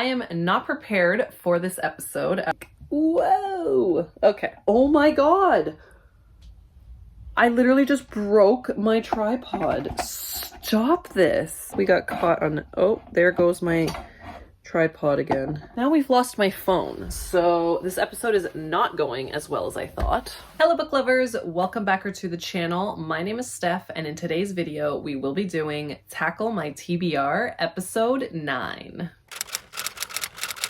I am not prepared for this episode. Whoa. Okay. Oh my God. I literally just broke my tripod. Stop this. We got caught on, oh, there goes my tripod again. Now we've lost my phone, so this episode is not going as well as I thought. Hello book lovers, welcome back to the channel. My name is Steph, and in today's video, we will be doing Tackle My TBR episode 9.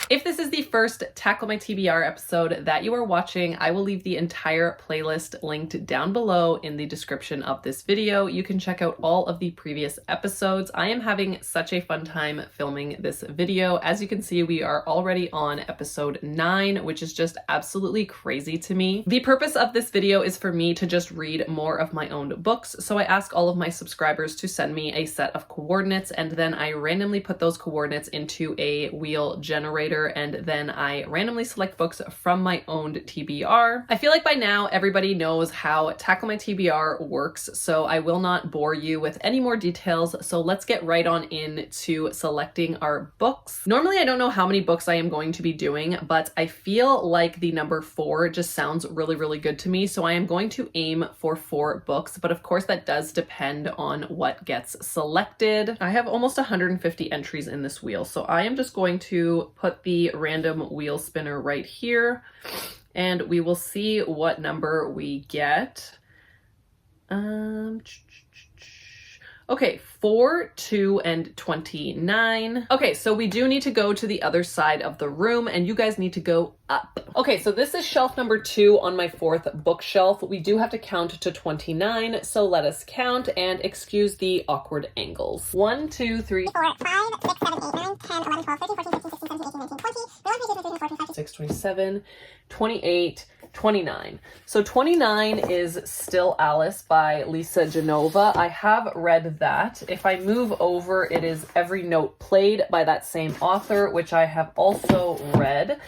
If this is the first Tackle My TBR episode that you are watching, I will leave the entire playlist linked down below in the description of this video. You can check out all of the previous episodes. I am having such a fun time filming this video. As you can see, we are already on episode 9, which is just absolutely crazy to me. The purpose of this video is for me to just read more of my own books. So I ask all of my subscribers to send me a set of coordinates, and then I randomly put those coordinates into a wheel generator, and then I randomly select books from my own TBR. I feel like by now everybody knows how Tackle My TBR works, so I will not bore you with any more details. So let's get right on into selecting our books. Normally I don't know how many books I am going to be doing, but I feel like the number 4 just sounds really, really good to me. So I am going to aim for 4 books, but of course that does depend on what gets selected. I have almost 150 entries in this wheel, so I am just going to put the random wheel spinner right here, and we will see what number we get. Okay, 4, 2, and 29. Okay, so we do need to go to the other side of the room, and you guys need to go up. Okay, so this is shelf number 2 on my 4th bookshelf. We do have to count to 29, so let us count and excuse the awkward angles. 1, 2, 3, 4, 5, 6, 7, 8, 9, 10, 11, 12, 13, 14, 15, 16, 17, 18, 19, 20, 26, 27, 28, 29. So 29 is Still Alice by Lisa Genova. I have read that. If I move over, it is Every Note Played by that same author, which I have also read.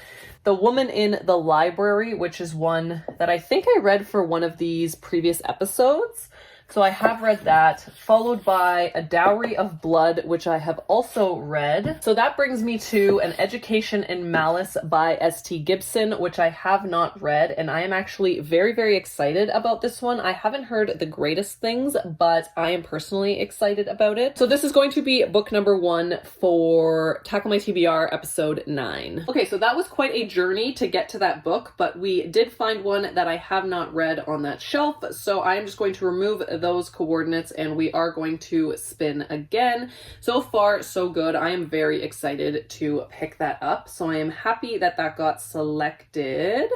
The Woman in the Library, which is one that I think I read for one of these previous episodes. So I have read that, followed by A Dowry of Blood, which I have also read. So that brings me to An Education in Malice by S.T. Gibson, which I have not read, and I am actually very, very excited about this one. I haven't heard the greatest things, but I am personally excited about it. So this is going to be book number 1 for Tackle My TBR episode 9. Okay, so that was quite a journey to get to that book, but we did find one that I have not read on that shelf, so I am just going to remove those coordinates and we are going to spin again. So far, so good. I am very excited to pick that up. So I am happy that that got selected.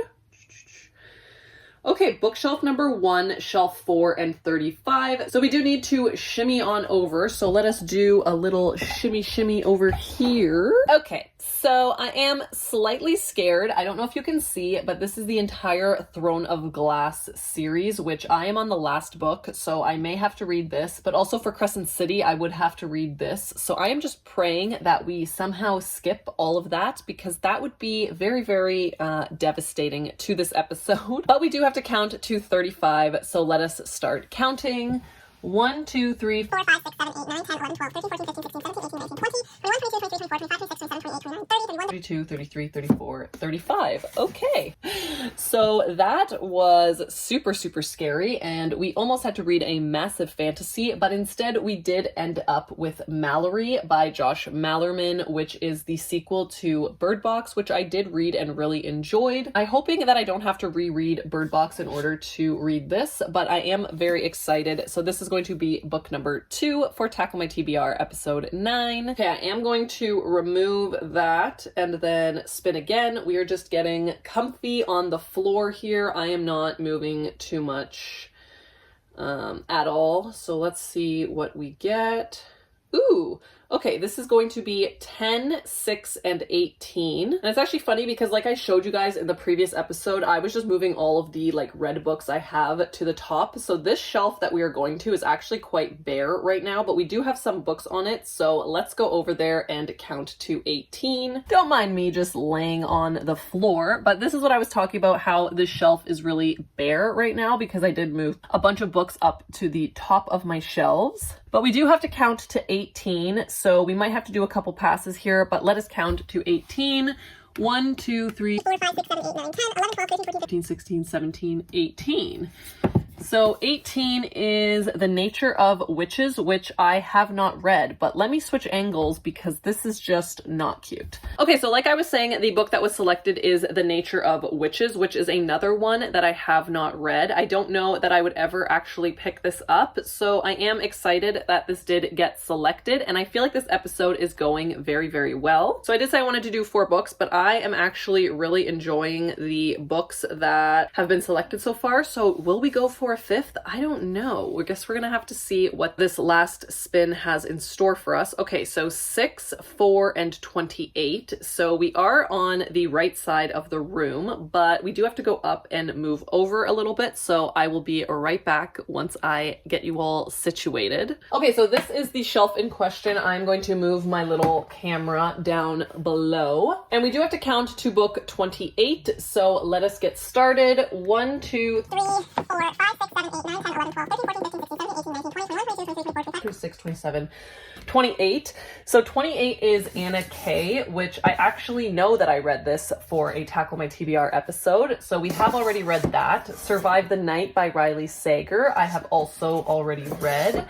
Okay, bookshelf number 1, shelf 4 and 35. So we do need to shimmy on over. So let us do a little shimmy over here. Okay, so I am slightly scared. I don't know if you can see, but this is the entire Throne of Glass series, which I am on the last book. So I may have to read this, but also for Crescent City, I would have to read this. So I am just praying that we somehow skip all of that, because that would be very, very devastating to this episode. But we do have to count to 35, so let us start counting. 1, 2, 3, 4, 5, 6, 7, 8, 9, 10, 11, 12, 13, 14, 15, 16, 17, 18, 19, 20, 21, 22, 23, 24, 25, 26, 27, 28, 29, 30, 31, 32, 33, 34, 35. Okay. So that was super, super scary, and we almost had to read a massive fantasy, but instead we did end up with Mallory by Josh Malerman, which is the sequel to Bird Box, which I did read and really enjoyed. I'm hoping that I don't have to reread Bird Box in order to read this, but I am very excited. So this is going to be book number 2 for Tackle My TBR episode 9. Okay, I am going to remove that and then spin again. We are just getting comfy on the floor here. I am not moving too much at all. So let's see what we get. Ooh, okay, this is going to be 10, 6, and 18. And it's actually funny because like I showed you guys in the previous episode, I was just moving all of the like red books I have to the top. So this shelf that we are going to is actually quite bare right now, but we do have some books on it. So let's go over there and count to 18. Don't mind me just laying on the floor, but this is what I was talking about, how this shelf is really bare right now because I did move a bunch of books up to the top of my shelves. But we do have to count to 18. so we might have to do a couple passes here, but let us count to 18. 1, 2, 3, 4, 5, 6, 7, 8, 9, 10, 11, 12, 13, 14, 15, 16, 17, 18. So 18 is The Nature of Witches, which I have not read, but let me switch angles because this is just not cute. Okay, so like I was saying, the book that was selected is The Nature of Witches, which is another one that I have not read. I don't know that I would ever actually pick this up, so I am excited that this did get selected, and I feel like this episode is going very, very well. So I did say I wanted to do 4 books, but I am actually really enjoying the books that have been selected so far, so will we go for a 5th? I don't know. I guess we're gonna have to see what this last spin has in store for us. Okay, so 6, 4, and 28. So we are on the right side of the room, but we do have to go up and move over a little bit. So I will be right back once I get you all situated. Okay, so this is the shelf in question. I'm going to move my little camera down below. And we do have to count to book 28. So let us get started. 1, 2, 3, 4, 5, 6, 7, 8, 9, 10, 11, 12, 13, 14, 15, 16, 17, 18, 19, 20, 21, 22, 23, 24, 25, 26, 27, 28. So 28 is Anna K, which I actually know that I read this for a Tackle My TBR episode. So we have already read that. Survive the Night by Riley Sager, I have also already read.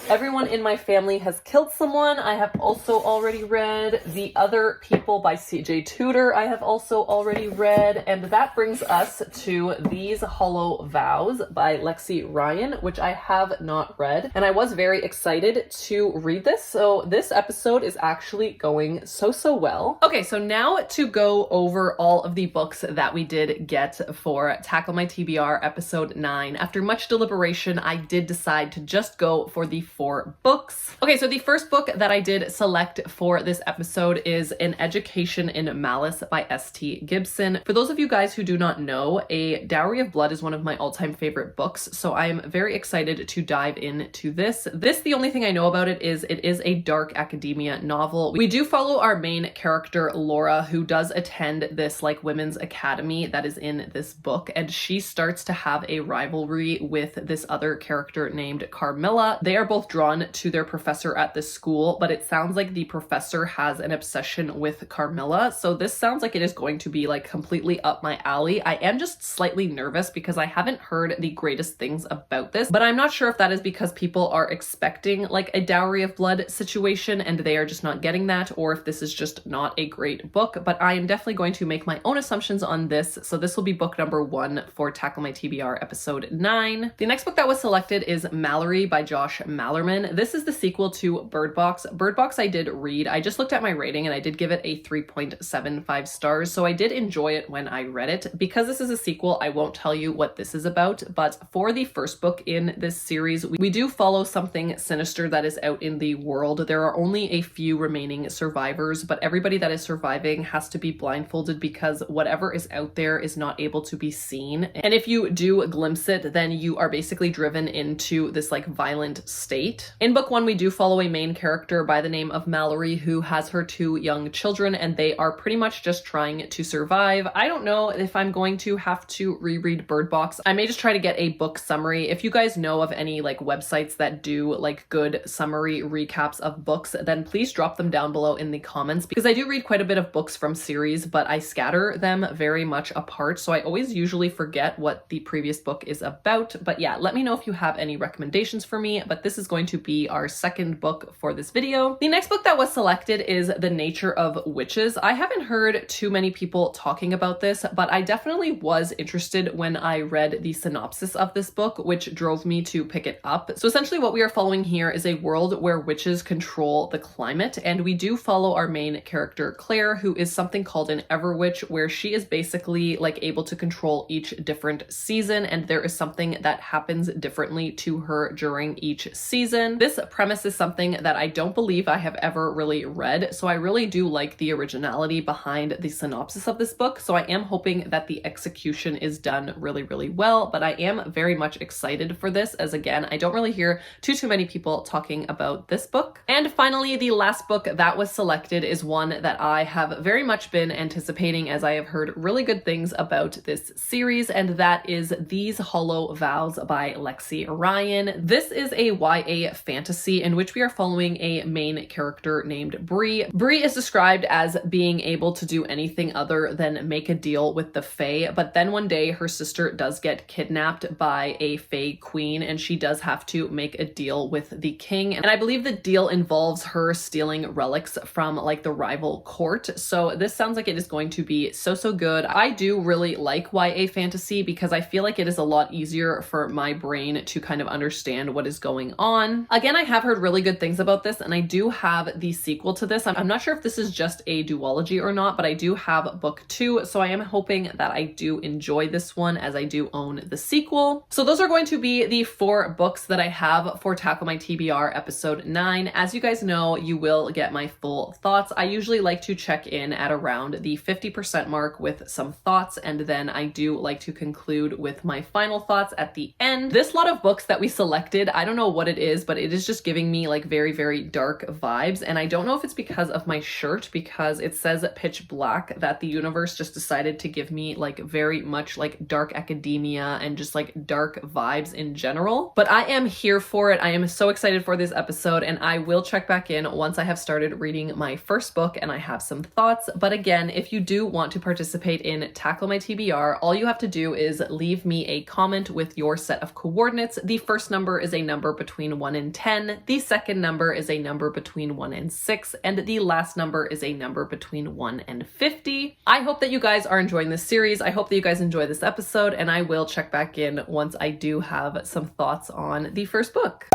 Everyone in My Family Has Killed Someone, I have also already read. The Other People by CJ Tudor, I have also already read. And that brings us to These Hollow Vows by Lexi Ryan, which I have not read. And I was very excited to read this. So this episode is actually going so well. Okay, so now to go over all of the books that we did get for Tackle My TBR episode 9. After much deliberation, I did decide to just go for the 4 books. Okay, so the first book that I did select for this episode is An Education in Malice by S.T. Gibson. For those of you guys who do not know, A Dowry of Blood is one of my all-time favorite books, so I am very excited to dive into this. The only thing I know about it is a dark academia novel. We do follow our main character, Laura, who does attend this like women's academy that is in this book, and she starts to have a rivalry with this other character named Carmilla. They are both drawn to their professor at this school, but it sounds like the professor has an obsession with Carmilla. So this sounds like it is going to be like completely up my alley. I am just slightly nervous because I haven't heard the greatest things about this, but I'm not sure if that is because people are expecting like a Dowry of Blood situation and they are just not getting that, or if this is just not a great book, but I am definitely going to make my own assumptions on this. So this will be book number 1 for Tackle My TBR episode 9. The next book that was selected is Mallory by Josh Mallerman. This is the sequel to Bird Box. Bird Box I did read. I just looked at my rating and I did give it a 3.75 stars. So I did enjoy it when I read it. Because this is a sequel, I won't tell you what this is about. But for the first book in this series, we do follow something sinister that is out in the world. There are only a few remaining survivors, but everybody that is surviving has to be blindfolded because whatever is out there is not able to be seen. And if you do glimpse it, then you are basically driven into this like violent state. In book 1, we do follow a main character by the name of Mallory who has her 2 young children, and they are pretty much just trying to survive. I don't know if I'm going to have to reread Bird Box. I may just try to get a book summary. If you guys know of any like websites that do like good summary recaps of books, then please drop them down below in the comments, because I do read quite a bit of books from series, but I scatter them very much apart. So I always usually forget what the previous book is about. But yeah, let me know if you have any recommendations for me, but this is going to be our second book for this video. The next book that was selected is The Nature of Witches. I haven't heard too many people talking about this, but I definitely was interested when I read the synopsis of this book, which drove me to pick it up. So essentially what we are following here is a world where witches control the climate, and we do follow our main character, Claire, who is something called an Everwitch, where she is basically like able to control each different season, and there is something that happens differently to her during each season. This premise is something that I don't believe I have ever really read, so I really do like the originality behind the synopsis of this book, so I am hoping that the execution is done really well, but I am very much excited for this, as again, I don't really hear too many people talking about this book. And finally, the last book that was selected is one that I have very much been anticipating, as I have heard really good things about this series, and that is These Hollow Vows by Lexi Ryan. This is a YA YA fantasy in which we are following a main character named Bree. Bree is described as being able to do anything other than make a deal with the Fae, but then one day her sister does get kidnapped by a Fae queen and she does have to make a deal with the king. And I believe the deal involves her stealing relics from like the rival court. So this sounds like it is going to be so good. I do really like YA fantasy because I feel like it is a lot easier for my brain to kind of understand what is going on. Again, I have heard really good things about this and I do have the sequel to this. I'm not sure if this is just a duology or not, but I do have book 2. So I am hoping that I do enjoy this one as I do own the sequel. So those are going to be the 4 books that I have for Tackle My TBR episode 9. As you guys know, you will get my full thoughts. I usually like to check in at around the 50% mark with some thoughts, and then I do like to conclude with my final thoughts at the end. This lot of books that we selected, I don't know what it is, but it is just giving me like very dark vibes, and I don't know if it's because of my shirt, because it says pitch black, that the universe just decided to give me like very much like dark academia and just like dark vibes in general. But I am here for it. I am so excited for this episode, and I will check back in once I have started reading my first book and I have some thoughts. But again, if you do want to participate in Tackle My TBR, all you have to do is leave me a comment with your set of coordinates. The first number is a number between 1 and 10, the second number is a number between 1 and 6, and the last number is a number between 1 and 50. I hope that you guys are enjoying this series. I hope that you guys enjoy this episode, and I will check back in once I do have some thoughts on the first book.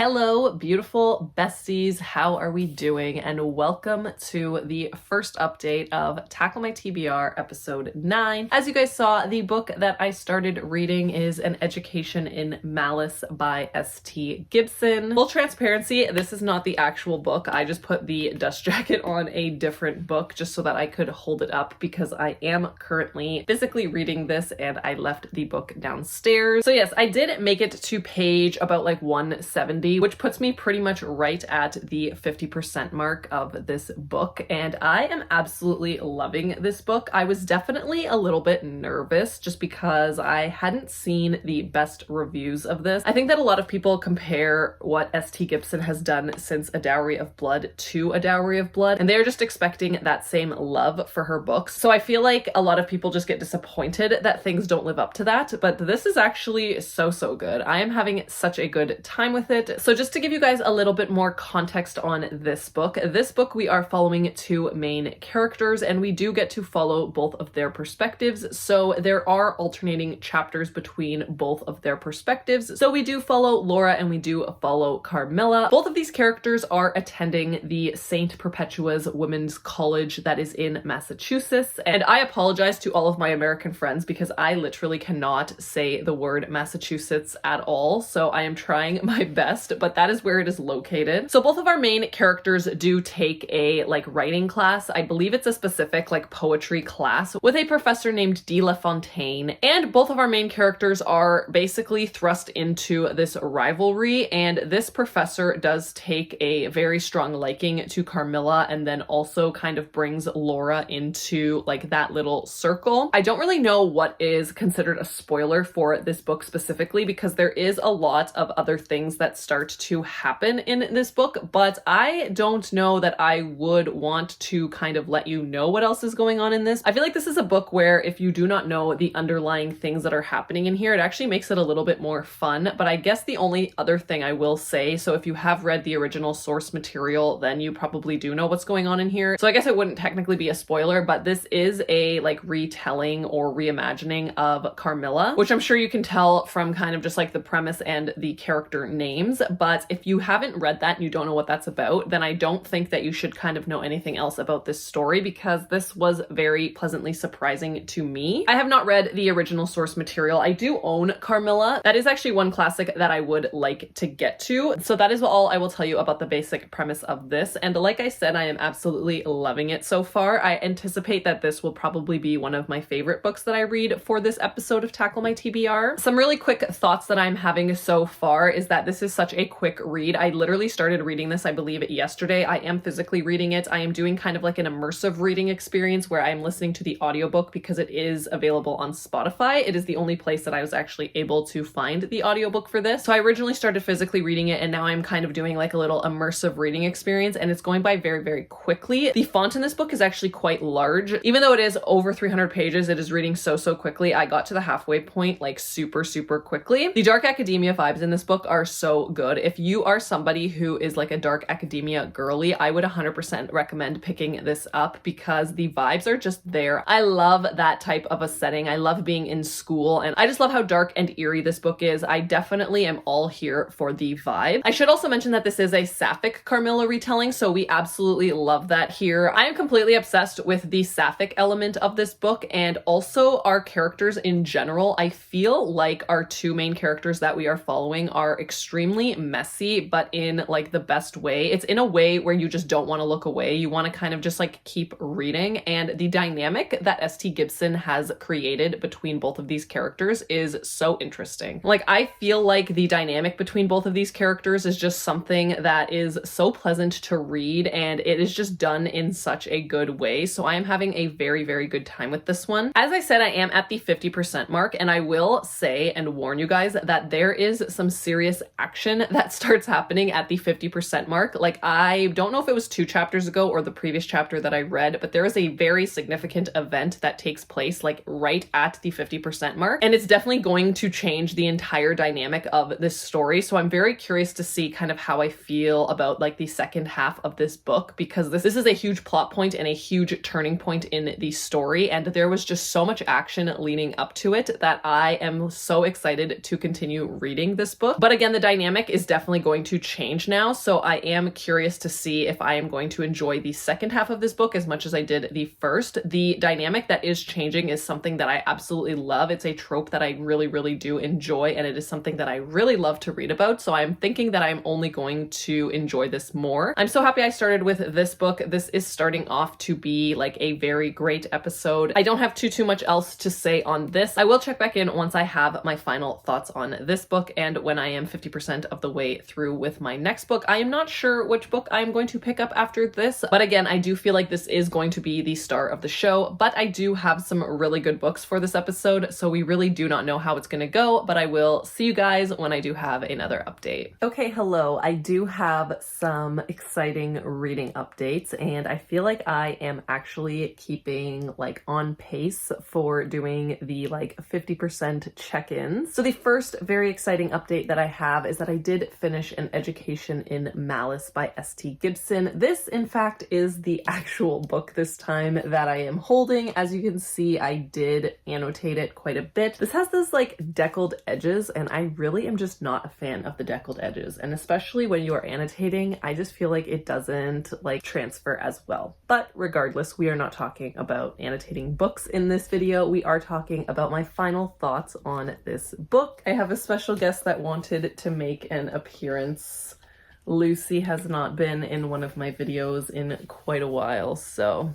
Hello, beautiful besties. How are we doing? And welcome to the first update of Tackle My TBR episode 9. As you guys saw, the book that I started reading is An Education in Malice by S.T. Gibson. Full transparency, this is not the actual book. I just put the dust jacket on a different book just so that I could hold it up because I am currently physically reading this and I left the book downstairs. So yes, I did make it to page about like 170, which puts me pretty much right at the 50% mark of this book, and I am absolutely loving this book. I was definitely a little bit nervous just because I hadn't seen the best reviews of this. I think that a lot of people compare what S.T. Gibson has done since A Dowry of Blood to A Dowry of Blood, and they're just expecting that same love for her books. So I feel like a lot of people just get disappointed that things don't live up to that, but this is actually so good. I am having such a good time with it. So just to give you guys a little bit more context on this book we are following 2 main characters, and we do get to follow both of their perspectives. So there are alternating chapters between both of their perspectives. So we do follow Laura and we do follow Carmilla. Both of these characters are attending the St. Perpetua's Women's College that is in Massachusetts. And I apologize to all of my American friends because I literally cannot say the word Massachusetts at all. So I am trying my best, but that is where it is located. So both of our main characters do take a like writing class. I believe it's a specific like poetry class with a professor named De La Fontaine, and both of our main characters are basically thrust into this rivalry, and this professor does take a very strong liking to Carmilla and then also kind of brings Laura into like that little circle. I don't really know what is considered a spoiler for this book specifically because there is a lot of other things that start to happen in this book, but I don't know that I would want to kind of let you know what else is going on in this. I feel like this is a book where if you do not know the underlying things that are happening in here, it actually makes it a little bit more fun. But I guess the only other thing I will say, so if you have read the original source material, then you probably do know what's going on in here. So I guess it wouldn't technically be a spoiler, but this is a like retelling or reimagining of Carmilla, which I'm sure you can tell from kind of just like the premise and the character names. But if you haven't read that and you don't know what that's about, then I don't think that you should kind of know anything else about this story because this was very pleasantly surprising to me. I have not read the original source material. I do own Carmilla. That is actually one classic that I would like to get to. So that is all I will tell you about the basic premise of this. And like I said, I am absolutely loving it so far. I anticipate that this will probably be one of my favorite books that I read for this episode of Tackle My TBR. Some really quick thoughts that I'm having so far is that this is such such a quick read. I literally started reading this, I believe, yesterday. I am physically reading it. I am doing kind of like an immersive reading experience where I'm listening to the audiobook because it is available on Spotify. It is the only place that I was actually able to find the audiobook for this. So I originally started physically reading it, and now I'm kind of doing like a little immersive reading experience, and it's going by very, very quickly. The font in this book is actually quite large. Even though it is over 300 pages, it is reading so quickly. I got to the halfway point like super quickly. The dark academia vibes in this book are so good. If you are somebody who is like a dark academia girly, I would 100% recommend picking this up because the vibes are just there. I love that type of a setting. I love being in school, and I just love how dark and eerie this book is. I definitely am all here for the vibe. I should also mention that this is a sapphic Carmilla retelling, so we absolutely love that here. I am completely obsessed with the sapphic element of this book, and also our characters in general. I feel like our two main characters that we are following are extremely messy, but in like the best way. It's in a way where you just don't want to look away. You want to kind of just like keep reading, and the dynamic that S.T. Gibson has created between both of these characters is so interesting. Like, I feel like the dynamic between both of these characters is just something that is so pleasant to read, and it is just done in such a good way. So I am having a very good time with this one. As I said, I am at the 50% mark, and I will say and warn you guys that there is some serious action that starts happening at the 50% mark. Like, I don't know if it was 2 chapters ago or the previous chapter that I read, but there is a very significant event that takes place like right at the 50% mark, and it's definitely going to change the entire dynamic of this story. So I'm very curious to see kind of how I feel about like the second half of this book, because this is a huge plot point and a huge turning point in the story, and there was just so much action leading up to it that I am so excited to continue reading this book. But again, the dynamic is definitely going to change now, so I am curious to see if I am going to enjoy the second half of this book as much as I did the first. The dynamic that is changing is something that I absolutely love. It's a trope that I really do enjoy, and it is something that I really love to read about, so I'm thinking that I'm only going to enjoy this more. I'm so happy I started with this book. This is starting off to be like a very great episode. I don't have too much else to say on this. I will check back in once I have my final thoughts on this book, and when I am 50% of the way through with my next book. I am not sure which book I am going to pick up after this, but again, I do feel like this is going to be the star of the show, but I do have some really good books for this episode, so we really do not know how it's going to go, but I will see you guys when I do have another update. Okay, hello. I do have some exciting reading updates, and I feel like I am actually keeping like on pace for doing the like 50% check-ins. So the first very exciting update that I have is that I did finish An Education in Malice by S.T. Gibson. This, in fact, is the actual book this time that I am holding. As you can see, I did annotate it quite a bit. This has this like deckled edges, and I really am just not a fan of the deckled edges. And especially when you are annotating, I just feel like it doesn't like transfer as well. But regardless, we are not talking about annotating books in this video. We are talking about my final thoughts on this book. I have a special guest that wanted to make an appearance. Lucy has not been in one of my videos in quite a while, so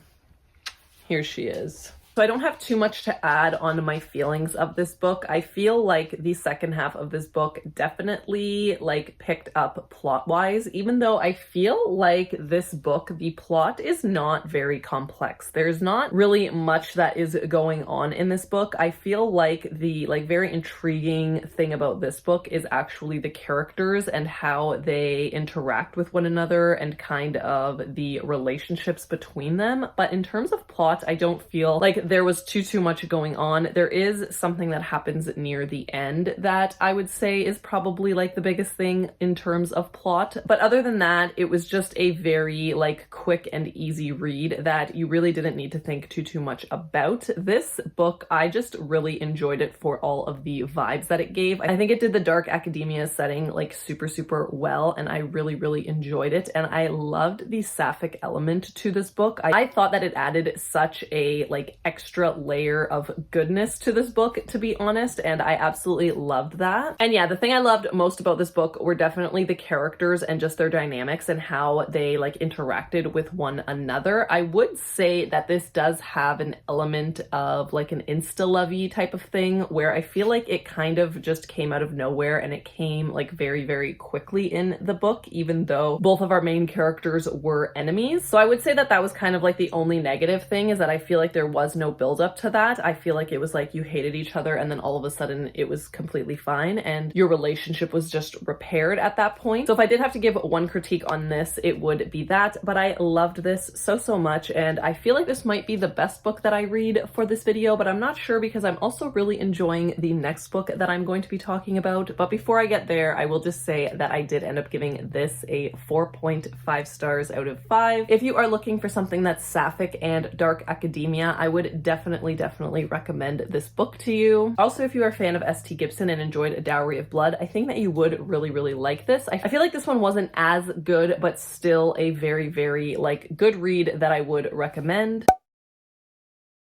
here she is. So I don't have too much to add on my feelings of this book. I feel like the second half of this book definitely like picked up plot-wise, even though I feel like this book, the plot is not very complex. There's not really much that is going on in this book. I feel like the like very intriguing thing about this book is actually the characters and how they interact with one another and kind of the relationships between them. But in terms of plot, I don't feel like there was too much going on. There is something that happens near the end that I would say is probably like the biggest thing in terms of plot. But other than that, it was just a very like quick and easy read that you really didn't need to think too much about. This book, I just really enjoyed it for all of the vibes that it gave. I think it did the dark academia setting like super well, and I really enjoyed it. And I loved the sapphic element to this book. I thought that it added such a like extra layer of goodness to this book, to be honest, and I absolutely loved that. And yeah, the thing I loved most about this book were definitely the characters and just their dynamics and how they like interacted with one another. I would say that this does have an element of like an insta-lovey type of thing, where I feel like it kind of just came out of nowhere and it came like very, very quickly in the book, even though both of our main characters were enemies. So I would say that that was kind of like the only negative thing, is that I feel like there was no build up to that. I feel like it was like you hated each other and then all of a sudden it was completely fine and your relationship was just repaired at that point. So if I did have to give one critique on this, it would be that, but I loved this so much, and I feel like this might be the best book that I read for this video, but I'm not sure because I'm also really enjoying the next book that I'm going to be talking about. But before I get there, I will just say that I did end up giving this a 4.5 stars out of 5. If you are looking for something that's sapphic and dark academia, I would definitely recommend this book to you. Also, if you are a fan of S.T. Gibson and enjoyed A Dowry of Blood, I think that you would really like this. I feel like this one wasn't as good, but still a very like good read that I would recommend.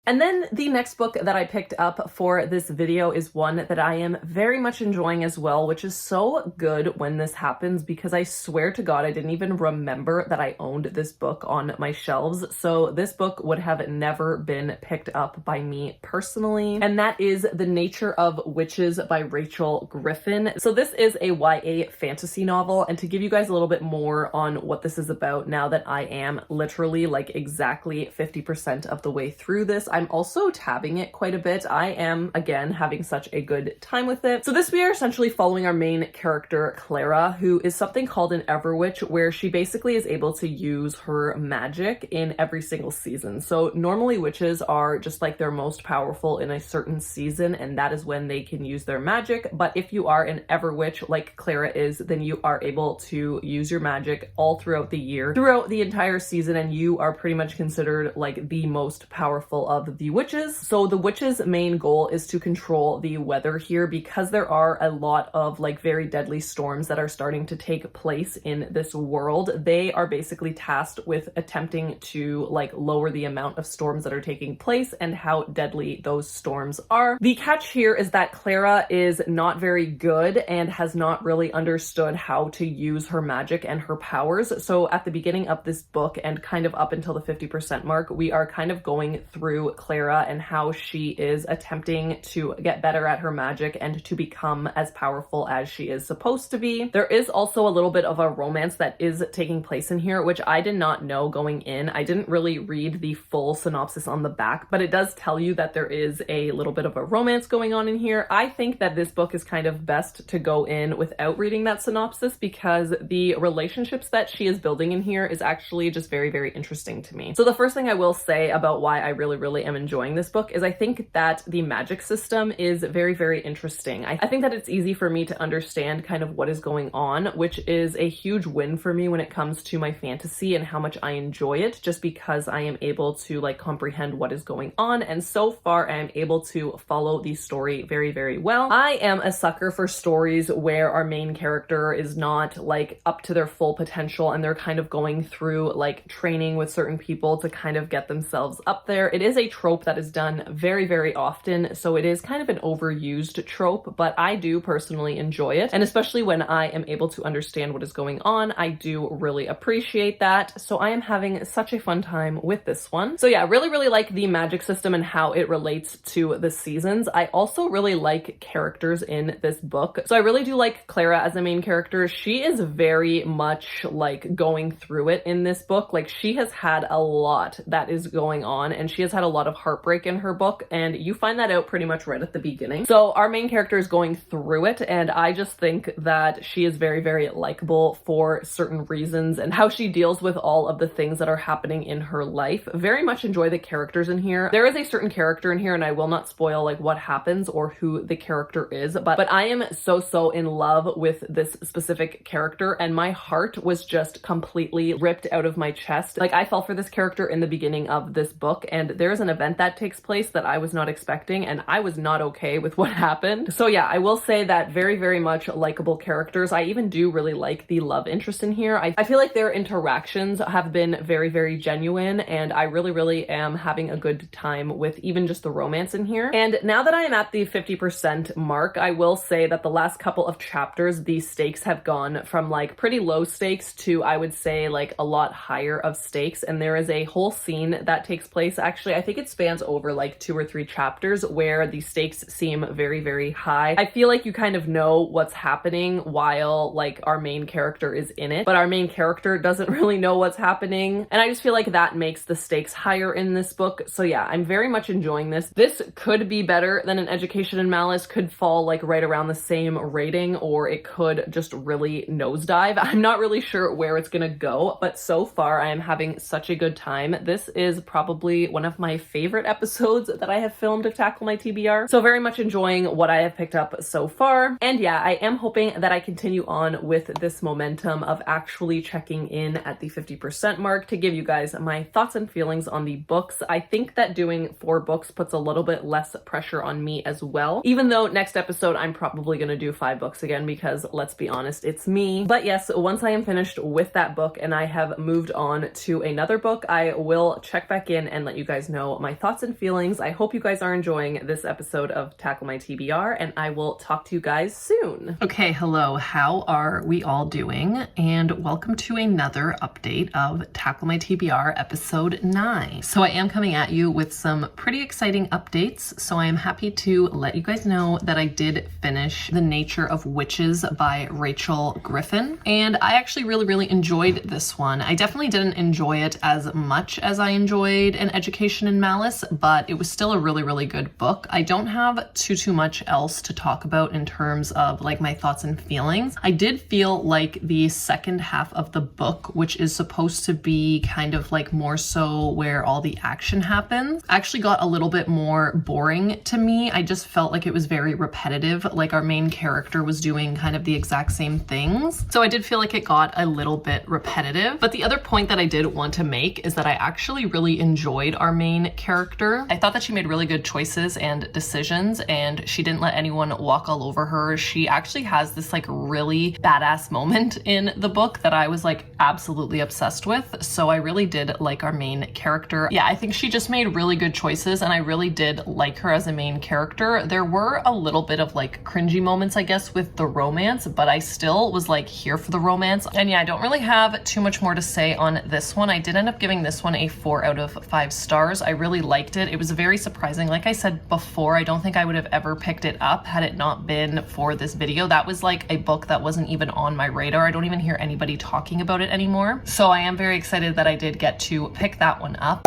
And then the next book that I picked up for this video is one that I am very much enjoying as well, which is so good when this happens because I swear to God, I didn't even remember that I owned this book on my shelves. So this book would have never been picked up by me personally. And that is The Nature of Witches by Rachel Griffin. So this is a YA fantasy novel. And to give you guys a little bit more on what this is about, now that I am literally like exactly 50% of the way through this, I'm also tabbing it quite a bit. I am, again, having such a good time with it. So this, we are essentially following our main character, Clara, who is something called an Everwitch, where she basically is able to use her magic in every single season. So normally witches are just like they're most powerful in a certain season, and that is when they can use their magic. But if you are an Everwitch like Clara is, then you are able to use your magic all throughout the year, throughout the entire season, and you are pretty much considered like the most powerful of the witches. So the witches' main goal is to control the weather here, because there are a lot of like very deadly storms that are starting to take place in this world. They are basically tasked with attempting to like lower the amount of storms that are taking place and how deadly those storms are. The catch here is that Clara is not very good and has not really understood how to use her magic and her powers. So at the beginning of this book and kind of up until the 50% mark, we are kind of going through Clara and how she is attempting to get better at her magic and to become as powerful as she is supposed to be. There is also a little bit of a romance that is taking place in here, which I did not know going in. I didn't really read the full synopsis on the back, but it does tell you that there is a little bit of a romance going on in here. I think that this book is kind of best to go in without reading that synopsis, because the relationships that she is building in here is actually just very interesting to me. So the first thing I will say about why I really am enjoying this book is I think that the magic system is very interesting. I think that it's easy for me to understand kind of what is going on, which is a huge win for me when it comes to my fantasy and how much I enjoy it, just because I am able to like comprehend what is going on. And so far I am able to follow the story very well. I am a sucker for stories where our main character is not like up to their full potential and they're kind of going through like training with certain people to kind of get themselves up there. It is a trope that is done very often, so it is kind of an overused trope, but I do personally enjoy it, and especially when I am able to understand what is going on, I do really appreciate that. So I am having such a fun time with this one. So yeah, really like the magic system and how it relates to the seasons. I also really like characters in this book. So I really do like Clara as a main character. She is very much like going through it in this book. Like she has had a lot that is going on, and she has had a lot of heartbreak in her book, and you find that out pretty much right at the beginning. So our main character is going through it, and I just think that she is very likable for certain reasons, and how she deals with all of the things that are happening in her life. Very much enjoy the characters in here. There is a certain character in here, and I will not spoil like what happens or who the character is, but I am so in love with this specific character, and my heart was just completely ripped out of my chest. Like I fell for this character in the beginning of this book, and there is an an event that takes place that I was not expecting, and I was not okay with what happened. So yeah, I will say that very, very much likable characters. I even do really like the love interest in here. I feel like their interactions have been very, very genuine, and I really, really am having a good time with even just the romance in here. And now that I am at the 50% mark, I will say that the last couple of chapters, the stakes have gone from like pretty low stakes to, I would say, like a lot higher of stakes. And there is a whole scene that takes place, actually, I think it spans over like 2 or 3 chapters, where the stakes seem very, very high. I feel like you kind of know what's happening while like our main character is in it, but our main character doesn't really know what's happening. And I just feel like that makes the stakes higher in this book. So yeah, I'm very much enjoying this. This could be better than An Education in Malice, could fall like right around the same rating, or it could just really nosedive. I'm not really sure where it's gonna go, but so far I am having such a good time. This is probably one of my favorite episodes that I have filmed of Tackle My TBR. So very much enjoying what I have picked up so far. And yeah, I am hoping that I continue on with this momentum of actually checking in at the 50% mark to give you guys my thoughts and feelings on the books. I think that doing 4 books puts a little bit less pressure on me as well, even though next episode I'm probably gonna do 5 books again, because let's be honest, it's me. But yes, once I am finished with that book and I have moved on to another book, I will check back in and let you guys know my thoughts and feelings. I hope you guys are enjoying this episode of Tackle My TBR, and I will talk to you guys soon. Okay, hello, how are we all doing? And welcome to another update of Tackle My TBR episode 9. So I am coming at you with some pretty exciting updates. So I am happy to let you guys know that I did finish The Nature of Witches by Rachel Griffin. And I actually really enjoyed this one. I definitely didn't enjoy it as much as I enjoyed An Education in Malice, but it was still a really good book. I don't have too much else to talk about in terms of like my thoughts and feelings. I did feel like the second half of the book, which is supposed to be kind of like more so where all the action happens, actually got a little bit more boring to me. I just felt like it was very repetitive, like our main character was doing kind of the exact same things. So I did feel like it got a little bit repetitive. But the other point that I did want to make is that I actually really enjoyed our main character. I thought that she made really good choices and decisions, and she didn't let anyone walk all over her. She actually has this like really badass moment in the book that I was like absolutely obsessed with. So I really did like our main character. Yeah, I think she just made really good choices, and I really did like her as a main character. There were a little bit of like cringy moments, I guess, with the romance, but I still was like here for the romance. And yeah, I don't really have too much more to say on this one. I did end up giving this one a 4 out of 5 stars. I really liked it. It was very surprising. Like I said before, I don't think I would have ever picked it up had it not been for this video. That was like a book that wasn't even on my radar. I don't even hear anybody talking about it anymore. So I am very excited that I did get to pick that one up.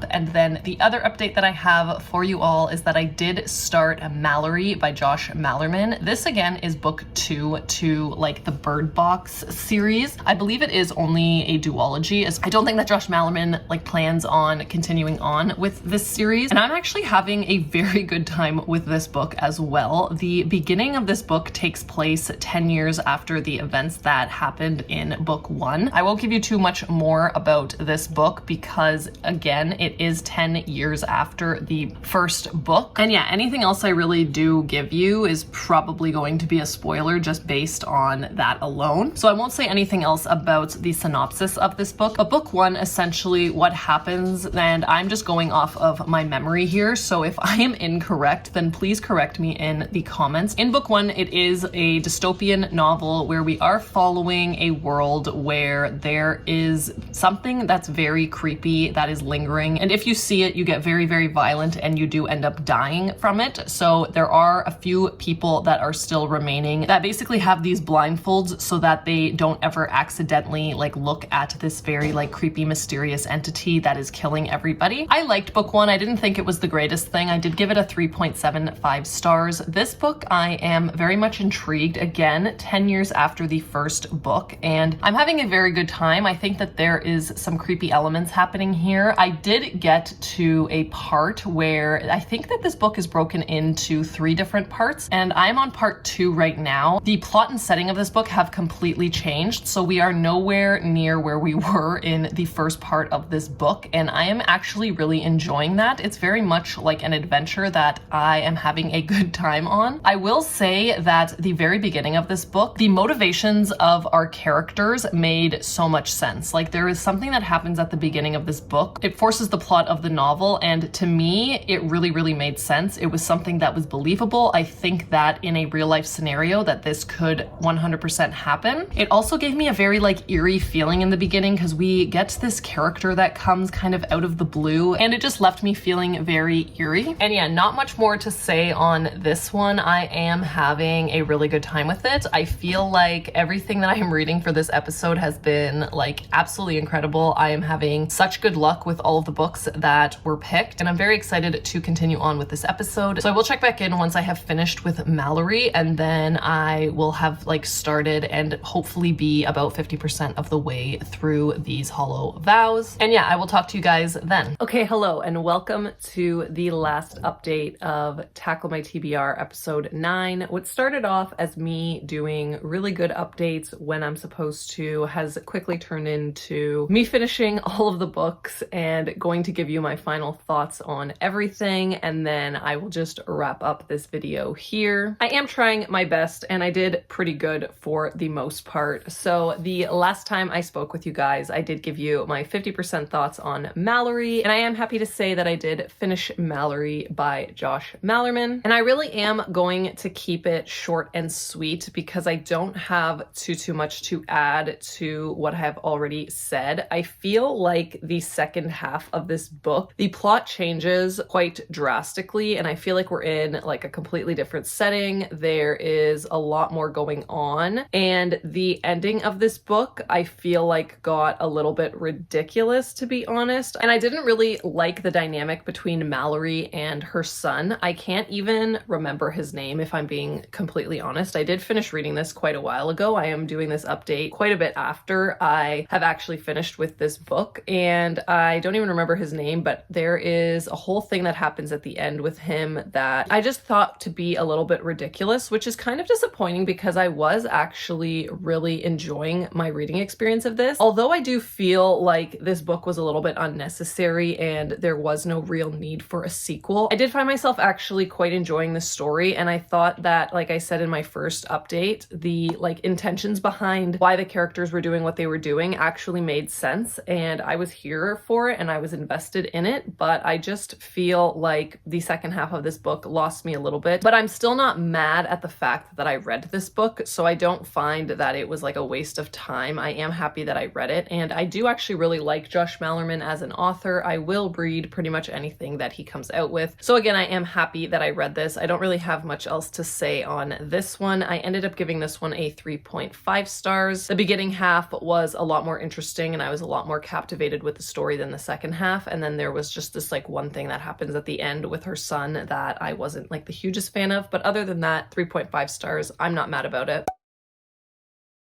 And then the other update that I have for you all is that I did start Mallory by Josh Malerman. This again is book 2 to like the Bird Box series. I believe it is only a duology, as I don't think that Josh Malerman like plans on continuing on with this series. And I'm actually having a very good time with this book as well. The beginning of this book takes place 10 years after the events that happened in book 1. I won't give you too much more about this book because again, it is 10 years after the first book. And yeah, anything else I really do give you is probably going to be a spoiler just based on that alone. So I won't say anything else about the synopsis of this book. But book 1, essentially what happens, and I'm just going off of my memory here, so if I am incorrect, then please correct me in the comments. In book 1, it is a dystopian novel where we are following a world where there is something that's very creepy that is lingering. And if you see it, you get very violent and you do end up dying from it. So there are a few people that are still remaining that basically have these blindfolds so that they don't ever accidentally like look at this very like creepy, mysterious entity that is killing everybody. I liked book 1. I didn't think it was the greatest thing. I did give it a 3.75 stars. This book, I am very much intrigued. Again, 10 years after the first book, and I'm having a very good time. I think that there is some creepy elements happening here. I did did get to a part where I think that this book is broken into 3 different parts, and I'm on part 2 right now. The plot and setting of this book have completely changed, so we are nowhere near where we were in the first part of this book, and I am actually really enjoying that. It's very much like an adventure that I am having a good time on. I will say that the very beginning of this book, the motivations of our characters made so much sense. Like, there is something that happens at the beginning of this book. It forces the plot of the novel, and to me, it really made sense. It was something that was believable. I think that in a real life scenario that this could 100% happen. It also gave me a very like eerie feeling in the beginning because we get this character that comes kind of out of the blue, and it just left me feeling very eerie. And yeah, not much more to say on this one. I am having a really good time with it. I feel like everything that I am reading for this episode has been like absolutely incredible. I am having such good luck with all of the books that were picked, and I'm very excited to continue on with this episode. So I will check back in once I have finished with Mallory, and then I will have like started and hopefully be about 50% of the way through these Hollow Vows. And yeah, I will talk to you guys then. Okay, hello and welcome to the last update of Tackle My TBR episode 9. What started off as me doing really good updates when I'm supposed to has quickly turned into me finishing all of the books and going to give you my final thoughts on everything, and then I will just wrap up this video here. I am trying my best and I did pretty good for the most part. So the last time I spoke with you guys, I did give you my 50% thoughts on Mallory, and I am happy to say that I did finish Mallory by Josh Malerman. And I really am going to keep it short and sweet because I don't have too much to add to what I have already said. I feel like the second half of this book, the plot changes quite drastically, and I feel like we're in like a completely different setting. There is a lot more going on, and the ending of this book I feel like got a little bit ridiculous, to be honest. And I didn't really like the dynamic between Mallory and her son. I can't even remember his name if I'm being completely honest. I did finish reading this quite a while ago. I am doing this update quite a bit after I have actually finished with this book, and I don't even remember his name, but there is a whole thing that happens at the end with him that I just thought to be a little bit ridiculous, which is kind of disappointing because I was actually really enjoying my reading experience of this. Although I do feel like this book was a little bit unnecessary and there was no real need for a sequel, I did find myself actually quite enjoying the story, and I thought that, like I said in my first update, the like intentions behind why the characters were doing what they were doing actually made sense, and I was here for it and I was invested in it. But I just feel like the second half of this book lost me a little bit. But I'm still not mad at the fact that I read this book, so I don't find that it was like a waste of time. I am happy that I read it, and I do actually really like Josh Malerman as an author. I will read pretty much anything that he comes out with. So again, I am happy that I read this. I don't really have much else to say on this one. I ended up giving this one a 3.5 stars. The beginning half was a lot more interesting and I was a lot more captivated with the story than the second half. And then there was just this like one thing that happens at the end with her son that I wasn't like the hugest fan of. But other than that, 3.5 stars. I'm not mad about it.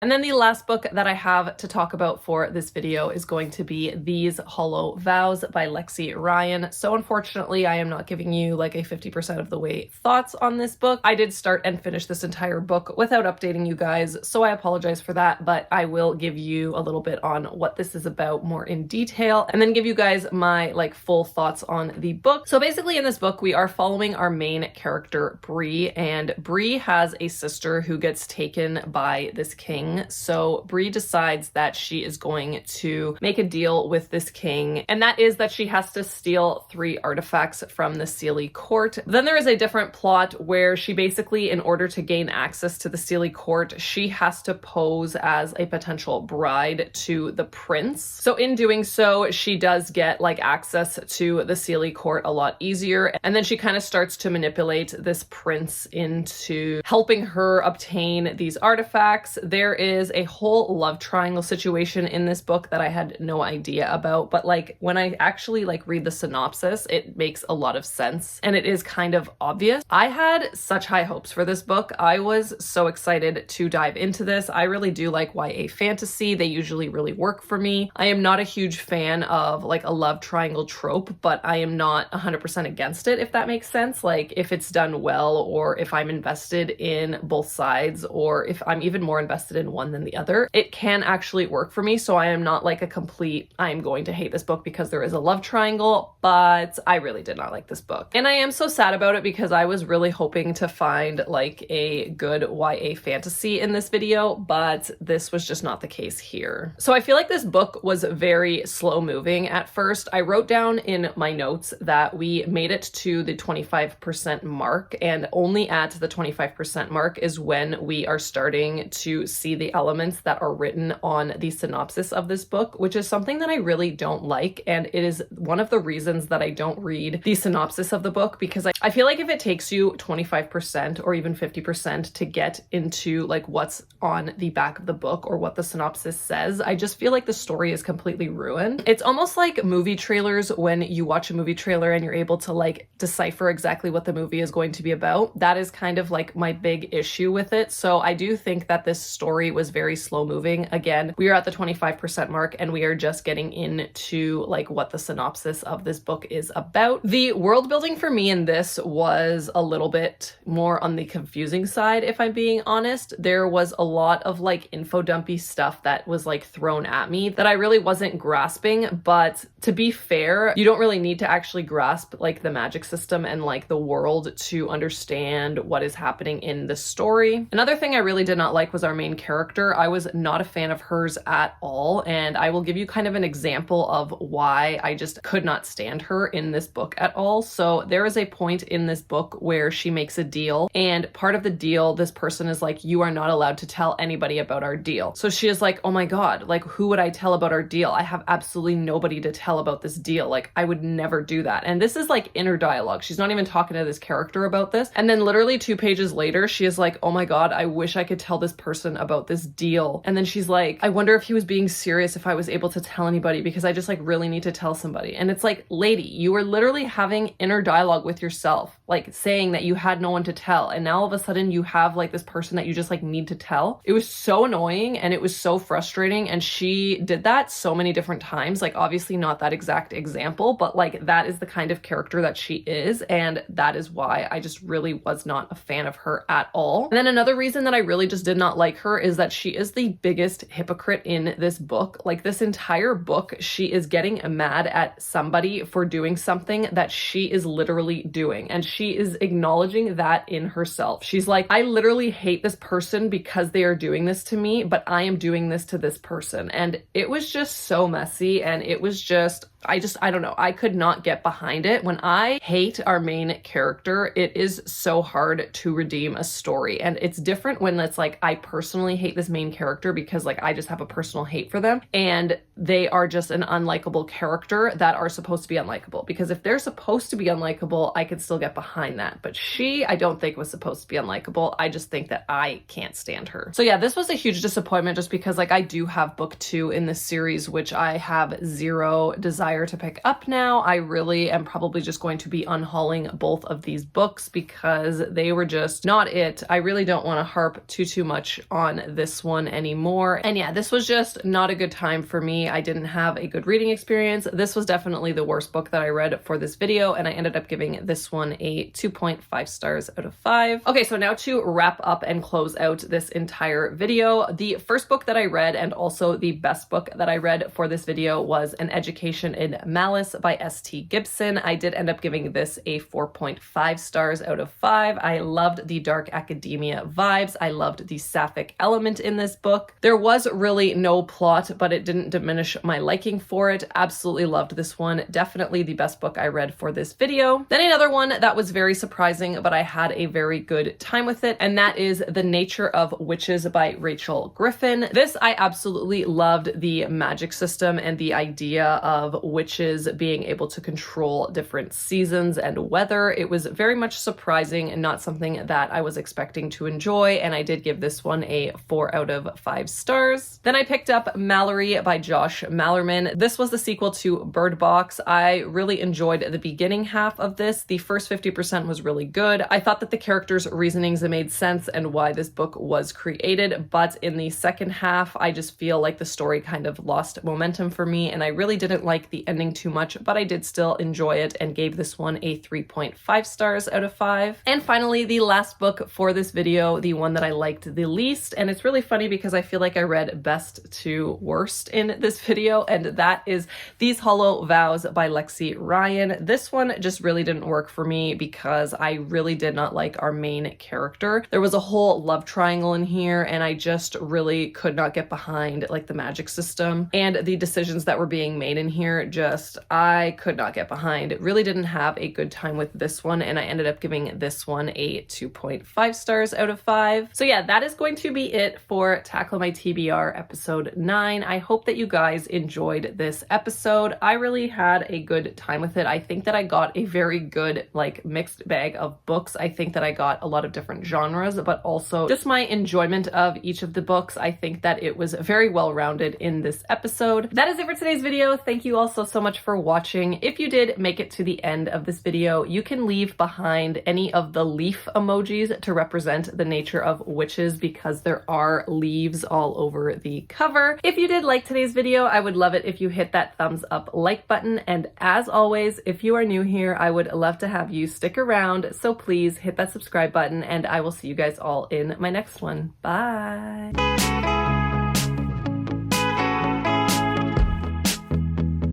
And then the last book that I have to talk about for this video is going to be These Hollow Vows by Lexi Ryan. So unfortunately, I am not giving you like a 50% of the way thoughts on this book. I did start and finish this entire book without updating you guys, so I apologize for that, but I will give you a little bit on what this is about more in detail, and then give you guys my like full thoughts on the book. So basically in this book, we are following our main character, Bree, and Bree has a sister who gets taken by this king. So Bree decides that she is going to make a deal with this king, and that is that she has to steal 3 artifacts from the Seelie court. Then there is a different plot where she basically, in order to gain access to the Seelie court, she has to pose as a potential bride to the prince. So in doing so, she does get like access to the Seelie court a lot easier, and then she kind of starts to manipulate this prince into helping her obtain these artifacts. There is a whole love triangle situation in this book that I had no idea about, but like when I actually like read the synopsis, it makes a lot of sense and it is kind of obvious. I had such high hopes for this book. I was so excited to dive into this. I really do like YA fantasy. They usually really work for me. I am not a huge fan of like a love triangle trope, but I am not 100% against it, if that makes sense. Like if it's done well, or if I'm invested in both sides, or if I'm even more invested in one than the other, it can actually work for me. So I am not like a complete, I'm going to hate this book because there is a love triangle, but I really did not like this book. And I am so sad about it because I was really hoping to find like a good YA fantasy in this video, but this was just not the case here. So I feel like this book was very slow moving at first. I wrote down in my notes that we made it to the 25% mark, and only at the 25% mark is when we are starting to see the elements that are written on the synopsis of this book, which is something that I really don't like. And it is one of the reasons that I don't read the synopsis of the book, because I feel like if it takes you 25% or even 50% to get into like what's on the back of the book or what the synopsis says, I just feel like the story is completely ruined. It's almost like movie trailers when you watch a movie trailer and you're able to like decipher exactly what the movie is going to be about. That is kind of like my big issue with it. So I do think that this story was very slow moving. Again, we are at the 25% mark and we are just getting into like what the synopsis of this book is about. The world building for me in this was a little bit more on the confusing side, if I'm being honest. There was a lot of like info dumpy stuff that was like thrown at me that I really wasn't grasping. But to be fair, you don't really need to actually grasp like the magic system and like the world to understand what is happening in the story. Another thing I really did not like was our main character. I was not a fan of hers at all, and I will give you kind of an example of why I just could not stand her in this book at all. So there is a point in this book where she makes a deal, and part of the deal, this person is like, you are not allowed to tell anybody about our deal. So she is like, oh my God, like who would I tell about our deal? I have absolutely nobody to tell about this deal. Like I would never do that. And this is like inner dialogue. She's not even talking to this character about this. And then literally 2 pages later, she is like, oh my God, I wish I could tell this person about this deal. And then she's like, I wonder if he was being serious if I was able to tell anybody, because I just like really need to tell somebody. And it's like, lady, you were literally having inner dialogue with yourself, like saying that you had no one to tell. And now all of a sudden you have like this person that you just like need to tell. It was so annoying and it was so frustrating. And she did that so many different times. Like obviously not that exact example, but like that is the kind of character that she is. And that is why I just really was not a fan of her at all. And then another reason that I really just did not like her is that she is the biggest hypocrite in this book. Like this entire book, she is getting mad at somebody for doing something that she is literally doing. And she is acknowledging that in herself. She's like, I literally hate this person because they are doing this to me, but I am doing this to this person. And it was just so messy. And it was just, I don't know. I could not get behind it. When I hate our main character, it is so hard to redeem a story. And it's different when it's like, I personally hate this main character because like, I just have a personal hate for them. And they are just an unlikable character that are supposed to be unlikable. Because if they're supposed to be unlikable, I could still get behind that. But she, I don't think was supposed to be unlikable. I just think that I can't stand her. So yeah, this was a huge disappointment just because like I do have book 2 in this series, which I have zero desire to pick up now. I really am probably just going to be unhauling both of these books because they were just not it. I really don't want to harp too much on this one anymore. And yeah, this was just not a good time for me. I didn't have a good reading experience. This was definitely the worst book that I read for this video, and I ended up giving this one a 2.5 stars out of 5. Okay, so now to wrap up and close out this entire video, the first book that I read and also the best book that I read for this video was An Education in Malice by S.T. Gibson. I did end up giving this a 4.5 stars out of 5. I loved the dark academia vibes. I loved the sapphic element in this book. There was really no plot, but it didn't diminish my liking for it. Absolutely loved this one. Definitely the best book I read for this video. Then another one that was very surprising, but I had a very good time with it, and that is The Nature of Witches by Rachel Griffin. This, I absolutely loved the magic system and the idea of witches being able to control different seasons and weather. It was very much surprising and not something that I was expecting to enjoy, and I did give this one a 4 out of 5 stars. Then I picked up Mallory by Josh Malerman. This was the sequel to Bird Box. I really enjoyed the beginning half of this. The first 50% was really good. I thought that the characters' reasonings made sense and why this book was created, but in the second half, I just feel like the story kind of lost momentum for me, and I really didn't like the ending too much, but I did still enjoy it and gave this one a 3.5 stars out of 5. And finally, the last book for this video, the one that I liked the least, and it's really funny because I feel like I read best to worst in this video, and that is These Hollow Vows by Lexi Ryan. This one just really didn't work for me because I really did not like our main character. There was a whole love triangle in here, and I just really could not get behind like the magic system, and the decisions that were being made in here just I could not get behind. It really didn't have a good time with this one, and I ended up giving this one a 2.5 stars out of 5. So yeah, that is going to be it for Tackle My TBR episode 9. I hope that you guys enjoyed this episode. I really had a good time with it. I think that I got a very good like mixed bag of books. I think that I got a lot of different genres, but also just my enjoyment of each of the books. I think that it was very well rounded in this episode. That is it for today's video. Thank you all so much for watching. If you did make it to the end of this video, you can leave behind any of the leaf emojis to represent the nature of witches because there are leaves all over the cover. If you did like today's video, I would love it if you hit that thumbs up like button. And as always, if you are new here, I would love to have you stick around. So please hit that subscribe button, and I will see you guys all in my next one. Bye.